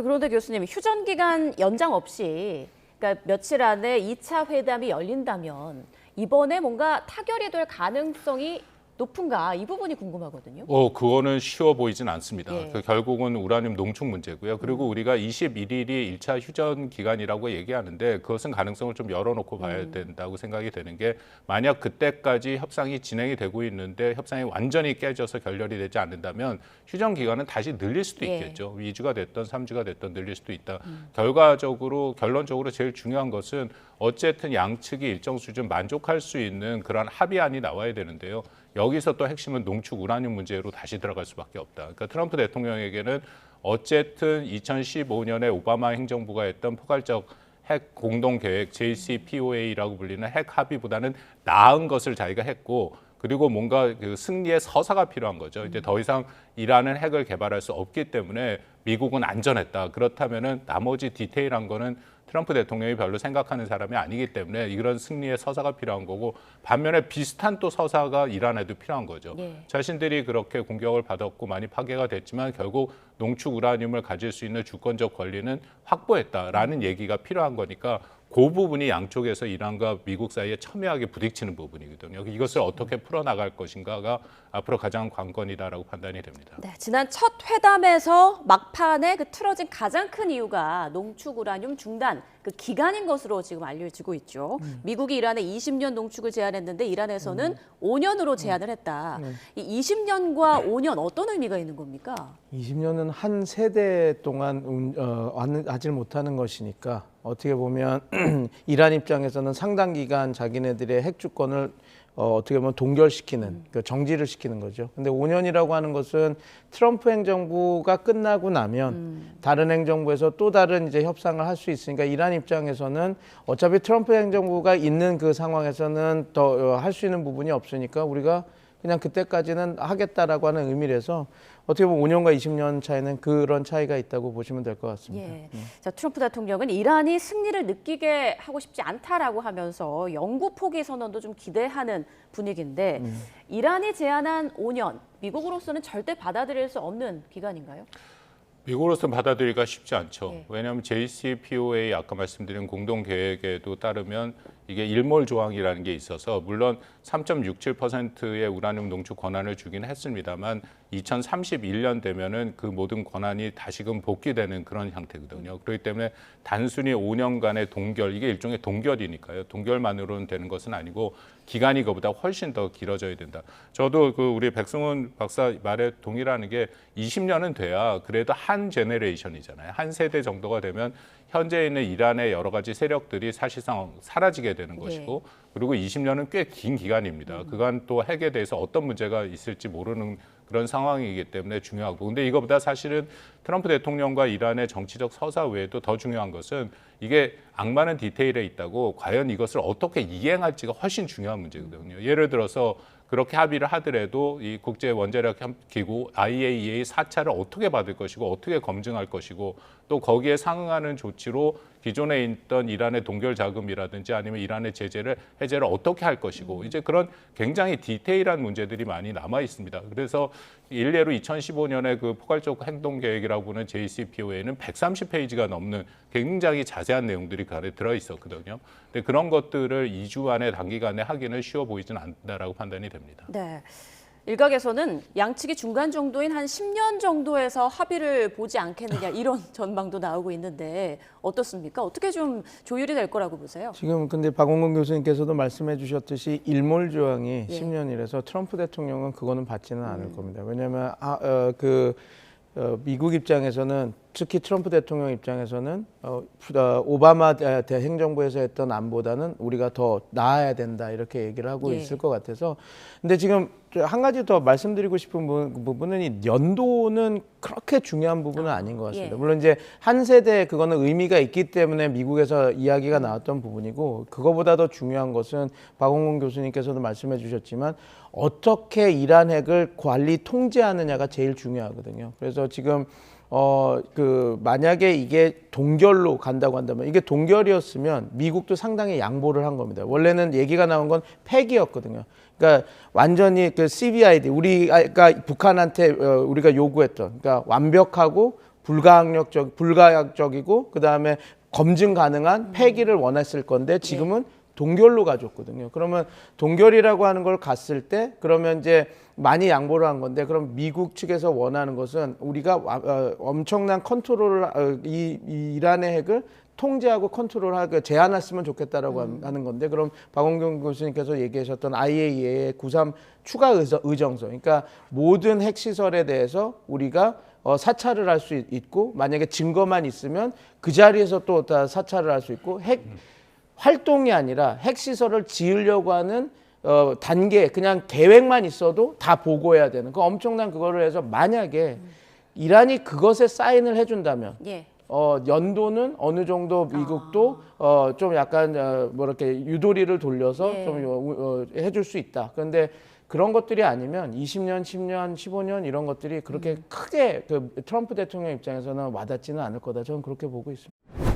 그런데 교수님, 휴전 기간 연장 없이 그러니까 며칠 안에 2차 회담이 열린다면 이번에 뭔가 타결이 될 가능성이 높은가? 이 부분이 궁금하거든요. 그거는 쉬워 보이진 않습니다. 예. 결국은 우라늄 농축 문제고요. 그리고 우리가 21일이 1차 휴전 기간이라고 얘기하는데 그것은 가능성을 좀 열어놓고 봐야 된다고 생각이 되는 게 만약 그때까지 협상이 진행이 되고 있는데 협상이 완전히 깨져서 결렬이 되지 않는다면 휴전 기간은 다시 늘릴 수도 있겠죠. 2주가 됐던 3주가 됐던 늘릴 수도 있다. 결론적으로 제일 중요한 것은 어쨌든 양측이 일정 수준 만족할 수 있는 그런 합의안이 나와야 되는데요. 여기서 또 핵심은 농축 우라늄 문제로 다시 들어갈 수밖에 없다. 그러니까 트럼프 대통령에게는 어쨌든 2015년에 오바마 행정부가 했던 포괄적 핵 공동 계획 JCPOA라고 불리는 핵 합의보다는 나은 것을 자기가 했고 그리고 뭔가 그 승리의 서사가 필요한 거죠. 이제 더 이상 이란은 핵을 개발할 수 없기 때문에 미국은 안전했다. 그렇다면은 나머지 디테일한 거는 트럼프 대통령이 별로 생각하는 사람이 아니기 때문에 이런 승리의 서사가 필요한 거고 반면에 비슷한 또 서사가 이란에도 필요한 거죠. 자신들이 그렇게 공격을 받았고 많이 파괴가 됐지만 결국 농축 우라늄을 가질 수 있는 주권적 권리는 확보했다라는 얘기가 필요한 거니까 그 부분이 양쪽에서 이란과 미국 사이에 첨예하게 부딪히는 부분이거든요. 이것을 어떻게 풀어나갈 것인가가 앞으로 가장 관건이다라고 판단이 됩니다. 네, 지난 첫 회담에서 막판에 그 틀어진 가장 큰 이유가 농축 우라늄 중단 그 기간인 것으로 지금 알려지고 있죠. 미국이 이란에 20년 농축을 제한했는데 이란에서는 5년으로 제한을 했다. 이 20년과 5년 어떤 의미가 있는 겁니까? 20년은 한 세대 동안 하지 못하는 것이니까 어떻게 보면 이란 입장에서는 상당 기간 자기네들의 핵 주권을 어떻게 보면 동결시키는, 정지를 시키는 거죠. 근데 5년이라고 하는 것은 트럼프 행정부가 끝나고 나면 다른 행정부에서 또 다른 이제 협상을 할 수 있으니까 이란 입장에서는 어차피 트럼프 행정부가 있는 그 상황에서는 더 할 수 있는 부분이 없으니까 우리가 그냥 그때까지는 하겠다라고 하는 의미라서 어떻게 보면 5년과 20년 차이는 그런 차이가 있다고 보시면 될 것 같습니다. 예. 자, 트럼프 대통령은 이란이 승리를 느끼게 하고 싶지 않다라고 하면서 영구 포기 선언도 좀 기대하는 분위기인데 이란이 제안한 5년, 미국으로서는 절대 받아들일 수 없는 기간인가요? 미국으로서는 받아들이기가 쉽지 않죠. 왜냐하면 JCPOA 아까 말씀드린 공동계획에도 따르면 이게 일몰 조항이라는 게 있어서 물론 3.67%의 우라늄 농축 권한을 주긴 했습니다만 2031년 되면은 그 모든 권한이 다시금 복귀되는 그런 형태거든요. 그렇기 때문에 단순히 5년간의 동결, 이게 일종의 동결이니까요. 동결만으로는 되는 것은 아니고 기간이 그보다 훨씬 더 길어져야 된다. 저도 그 우리 백승훈 박사 말에 동의라는 게 20년은 돼야 그래도 한 제네레이션이잖아요. 한 세대 정도가 되면 현재 있는 이란의 여러 가지 세력들이 사실상 사라지게 되는 것이고 그리고 20년은 꽤 긴 기간입니다. 그간 또 핵에 대해서 어떤 문제가 있을지 모르는 그런 상황이기 때문에 중요하고 근데 이거보다 사실은 트럼프 대통령과 이란의 정치적 서사 외에도 더 중요한 것은 이게 악마는 디테일에 있다고 과연 이것을 어떻게 이행할지가 훨씬 중요한 문제거든요. 예를 들어서 그렇게 합의를 하더라도 이 국제 원자력 기구 IAEA 4차를 어떻게 받을 것이고 어떻게 검증할 것이고 또 거기에 상응하는 조치로 기존에 있던 이란의 동결 자금이라든지 아니면 이란의 해제를 어떻게 할 것이고 이제 그런 굉장히 디테일한 문제들이 많이 남아 있습니다. 그래서 일례로 2015년에 그 포괄적 행동 계획이라고 하는 JCPOA는 130페이지가 넘는 굉장히 자세한 내용들이 그 안에 들어 있었거든요. 근데 그런 것들을 2주 안에 단기간에 하기는 쉬워 보이지는 않다라고 판단이 됩니다. 네. 일각에서는 양측이 중간 정도인 한 10년 정도에서 합의를 보지 않겠느냐 이런 전망도 나오고 있는데 어떻습니까? 어떻게 좀 조율이 될 거라고 보세요? 지금 근데 박원근 교수님께서도 말씀해 주셨듯이 일몰 조항이 10년이라서 트럼프 대통령은 그거는 받지는 않을 겁니다. 왜냐하면 미국 입장에서는 특히 트럼프 대통령 입장에서는 오바마 행정부에서 했던 안보다는 우리가 더 나아야 된다 이렇게 얘기를 하고 있을 것 같아서 근데 지금 한 가지 더 말씀드리고 싶은 부분은 이 연도는 그렇게 중요한 부분은 아닌 것 같습니다. 물론 이제 한 세대 그거는 의미가 있기 때문에 미국에서 이야기가 나왔던 부분이고 그거보다 더 중요한 것은 박원근 교수님께서도 말씀해 주셨지만 어떻게 이란 핵을 관리 통제하느냐가 제일 중요하거든요. 그래서 지금 만약에 이게 동결로 간다고 한다면 이게 동결이었으면 미국도 상당히 양보를 한 겁니다. 원래는 얘기가 나온 건 폐기였거든요. 그러니까 완전히 그 CVID 우리가 북한한테 우리가 요구했던 그러니까 완벽하고 불가역적이고 그다음에 검증 가능한 폐기를 원했을 건데 지금은 동결로 가졌거든요. 그러면 동결이라고 하는 걸 갔을 때 그러면 이제 많이 양보를 한 건데 그럼 미국 측에서 원하는 것은 우리가 엄청난 컨트롤을 이 이란의 핵을 통제하고 컨트롤하고 제한했으면 좋겠다라고 하는 건데 그럼 박원경 교수님께서 얘기하셨던 IAEA의 93 추가 의정서 그러니까 모든 핵시설에 대해서 우리가 사찰을 할 수 있고 만약에 증거만 있으면 그 자리에서 또 다 사찰을 할 수 있고 핵 활동이 아니라 핵시설을 지으려고 하는 단계 그냥 계획만 있어도 다 보고해야 되는 그 엄청난 그거를 해서 만약에 이란이 그것에 사인을 해준다면 예. 연도는 어느 정도 미국도 좀 약간 뭐 이렇게 유도리를 돌려서 예. 좀 해줄 수 있다. 그런데 그런 것들이 아니면 20년, 10년, 15년 이런 것들이 그렇게 크게 그 트럼프 대통령 입장에서는 와닿지는 않을 거다. 저는 그렇게 보고 있습니다.